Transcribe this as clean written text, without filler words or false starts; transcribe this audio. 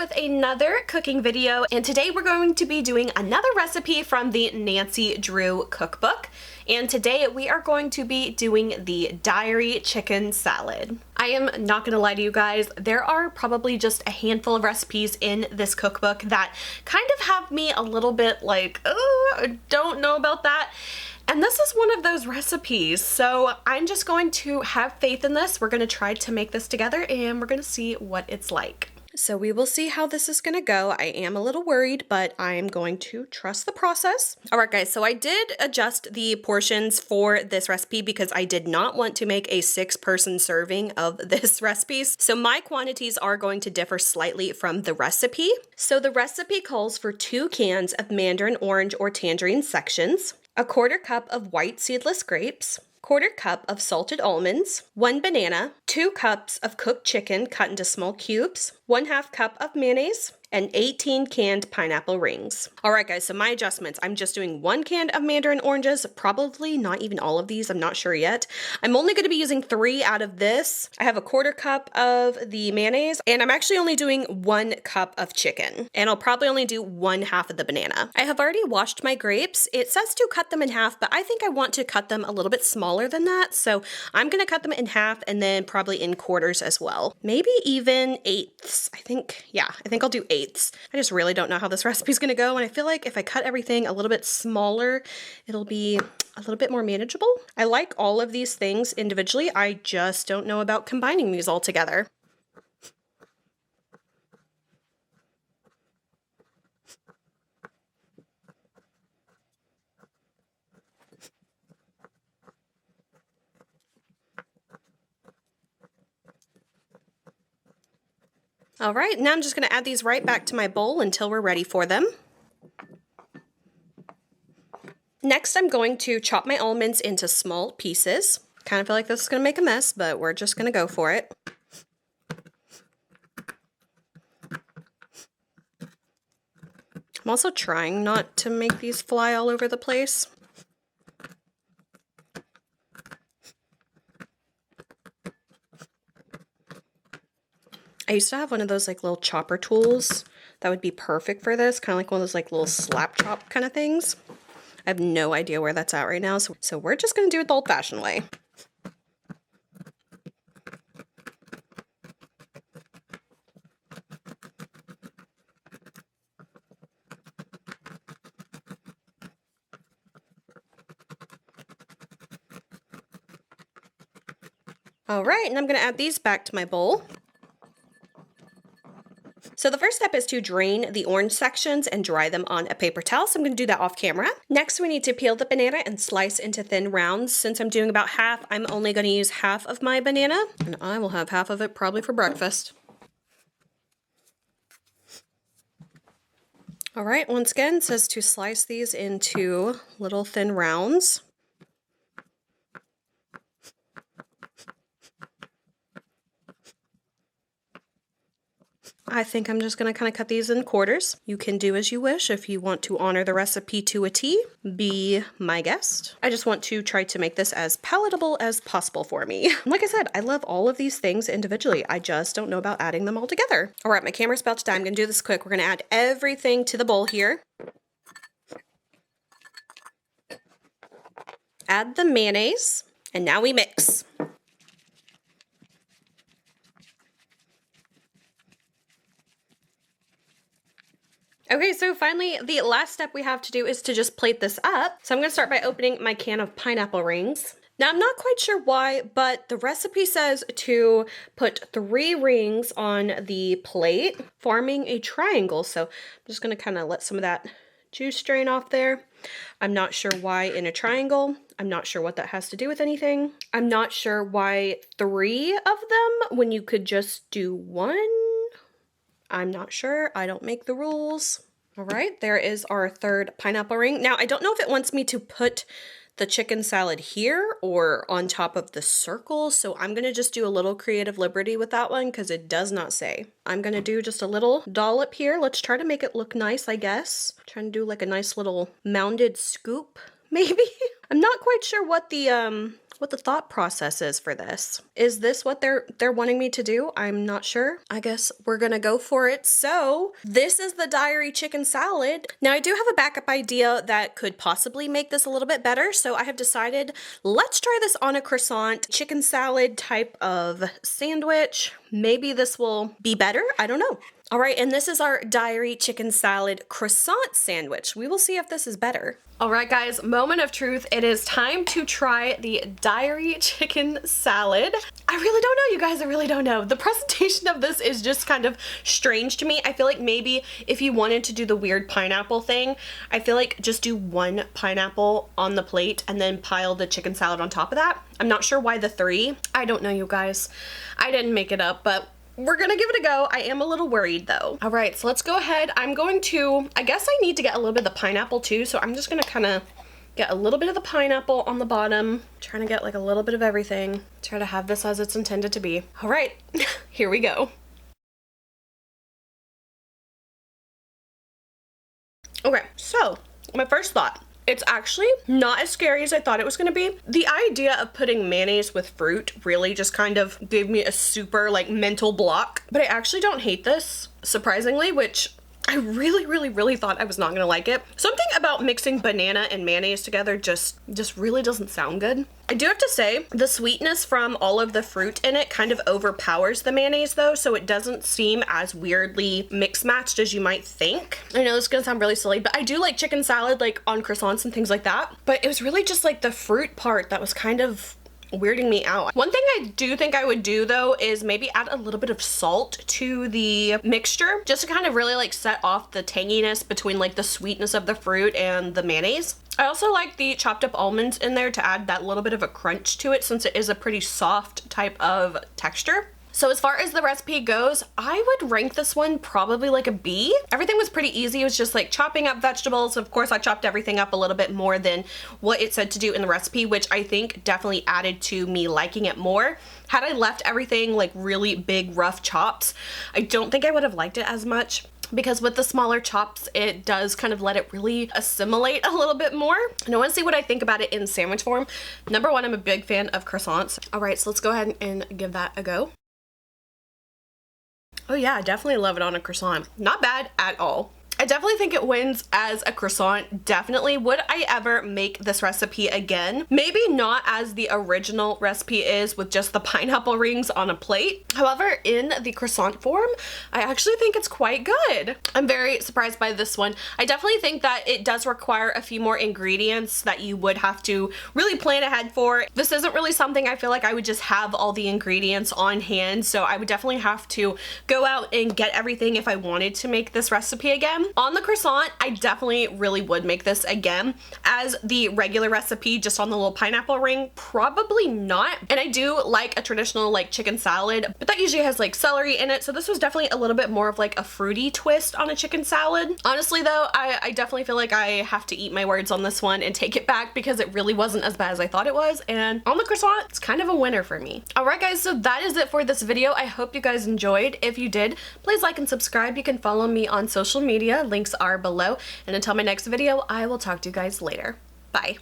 with another cooking video, and today we're going to be doing another recipe from the Nancy Drew cookbook. And today we are going to be doing the diary chicken salad. I am not gonna lie to you guys, there are probably just a handful of recipes in this cookbook that kind of have me a little bit like, oh, I don't know about that. And this is one of those recipes, so I'm just going to have faith in this. We're going to try to make this together and we're going to see what it's like. So we will see how this is going to go. I am a little worried, but I'm going to trust the process. All right, guys, so I did adjust the portions for this recipe because I did not want to make a 6-person serving of this recipe. So my quantities are going to differ slightly from the recipe. So the recipe calls for 2 cans of mandarin, orange, or tangerine sections, a 1/4 cup of white seedless grapes, 1/4 cup of salted almonds, 1 banana, 2 cups of cooked chicken cut into small cubes, 1/2 cup of mayonnaise, and 18 canned pineapple rings. All right, guys, so my adjustments. I'm just doing 1 can of mandarin oranges, probably not even all of these, I'm not sure yet. I'm only gonna be using 3 out of this. I have a 1/4 cup of the mayonnaise, and I'm actually only doing 1 cup of chicken, and I'll probably only do 1/2 of the banana. I have already washed my grapes. It says to cut them in half, but I think I want to cut them a little bit smaller than that, so I'm gonna cut them in half and then probably in quarters as well. Maybe even 1/8. I think I'll do 1/8. I just really don't know how this recipe is going to go, and I feel like if I cut everything a little bit smaller, it'll be a little bit more manageable. I like all of these things individually. I just don't know about combining these all together. All right, now I'm just going to add these right back to my bowl until we're ready for them. Next, I'm going to chop my almonds into small pieces. Kind of feel like this is going to make a mess, but we're just going to go for it. I'm also trying not to make these fly all over the place. I used to have one of those like little chopper tools that would be perfect for this, kind of like one of those like little slap chop kind of things. I have no idea where that's at right now, so we're just going to do it the old-fashioned way. All right, and I'm going to add these back to my bowl. So the first step is to drain the orange sections and dry them on a paper towel. So I'm going to do that off camera. Next, we need to peel the banana and slice into thin rounds. Since I'm doing about half, I'm only going to use half of my banana, and I will have half of it probably for breakfast. All right, once again, it says to slice these into little thin rounds. I think I'm just going to kind of cut these in quarters. You can do as you wish. If you want to honor the recipe to a T, be my guest. I just want to try to make this as palatable as possible for me. Like I said, I love all of these things individually. I just don't know about adding them all together. All right, my camera's about to die. I'm going to do this quick. We're going to add everything to the bowl here. Add the mayonnaise, and now we mix. Okay, so finally, the last step we have to do is to just plate this up. So I'm going to start by opening my can of pineapple rings. Now, I'm not quite sure why, but the recipe says to put 3 rings on the plate, forming a triangle. So I'm just going to kind of let some of that juice drain off there. I'm not sure why in a triangle. I'm not sure what that has to do with anything. I'm not sure why 3 of them when you could just do 1. I'm not sure. I don't make the rules. All right, there is our 3rd pineapple ring. Now, I don't know if it wants me to put the chicken salad here or on top of the circle, so I'm gonna just do a little creative liberty with that one because it does not say. I'm gonna do just a little dollop here. Let's try to make it look nice, I guess. Trying to do like a nice little mounded scoop, maybe. I'm not quite sure what the what the thought process is for this. Is this what they're wanting me to do? I'm not sure. I guess we're gonna go for it. So this is the diary chicken salad. Now I do have a backup idea that could possibly make this a little bit better. So I have decided, let's try this on a croissant chicken salad type of sandwich. Maybe this will be better. I don't know. All right, and this is our diary chicken salad croissant sandwich. We will see if this is better. All right, guys, moment of truth. It is time to try the diary chicken salad. I really don't know, you guys. I really don't know. The presentation of this is just kind of strange to me. I feel like maybe if you wanted to do the weird pineapple thing, I feel like just do one pineapple on the plate and then pile the chicken salad on top of that. I'm not sure why the three. I don't know, you guys. I didn't make it up, but we're gonna give it a go. I am a little worried though. All right, so let's go ahead. I'm going to, I guess I need to get a little bit of the pineapple too, so I'm just gonna kind of get a little bit of the pineapple on the bottom, trying to get like a little bit of everything. Try to have this as it's intended to be. All right, here we go. Okay, so my first thought. It's actually not as scary as I thought it was gonna be. The idea of putting mayonnaise with fruit really just kind of gave me a super like mental block, but I actually don't hate this, surprisingly, which I really thought I was not gonna like it. Something about mixing banana and mayonnaise together just really doesn't sound good. I do have to say, the sweetness from all of the fruit in it kind of overpowers the mayonnaise though, so it doesn't seem as weirdly mix-matched as you might think. I know this is gonna sound really silly, but I do like chicken salad like on croissants and things like that, but it was really just like the fruit part that was kind of weirding me out. One thing I do think I would do though is maybe add a little bit of salt to the mixture just to kind of really like set off the tanginess between like the sweetness of the fruit and the mayonnaise. I also like the chopped up almonds in there to add that little bit of a crunch to it since it is a pretty soft type of texture. So as far as the recipe goes, I would rank this one probably like a B. Everything was pretty easy. It was just like chopping up vegetables. Of course, I chopped everything up a little bit more than what it said to do in the recipe, which I think definitely added to me liking it more. Had I left everything like really big, rough chops, I don't think I would have liked it as much, because with the smaller chops, it does kind of let it really assimilate a little bit more. And I want to see what I think about it in sandwich form. Number one, I'm a big fan of croissants. All right, so let's go ahead and give that a go. Oh yeah, I definitely love it on a croissant. Not bad at all. I definitely think it wins as a croissant, definitely. Would I ever make this recipe again? Maybe not as the original recipe is with just the pineapple rings on a plate. However, in the croissant form, I actually think it's quite good. I'm very surprised by this one. I definitely think that it does require a few more ingredients that you would have to really plan ahead for. This isn't really something I feel like I would just have all the ingredients on hand, so I would definitely have to go out and get everything if I wanted to make this recipe again. On the croissant, I definitely really would make this again. As the regular recipe, just on the little pineapple ring, probably not. And I do like a traditional like chicken salad, but that usually has like celery in it, so this was definitely a little bit more of like a fruity twist on a chicken salad. Honestly though, I definitely feel like I have to eat my words on this one and take it back because it really wasn't as bad as I thought it was, and on the croissant, it's kind of a winner for me. Alright guys, so that is it for this video. I hope you guys enjoyed. If you did, please like and subscribe. You can follow me on social media. Links are below. And until my next video, I will talk to you guys later. Bye.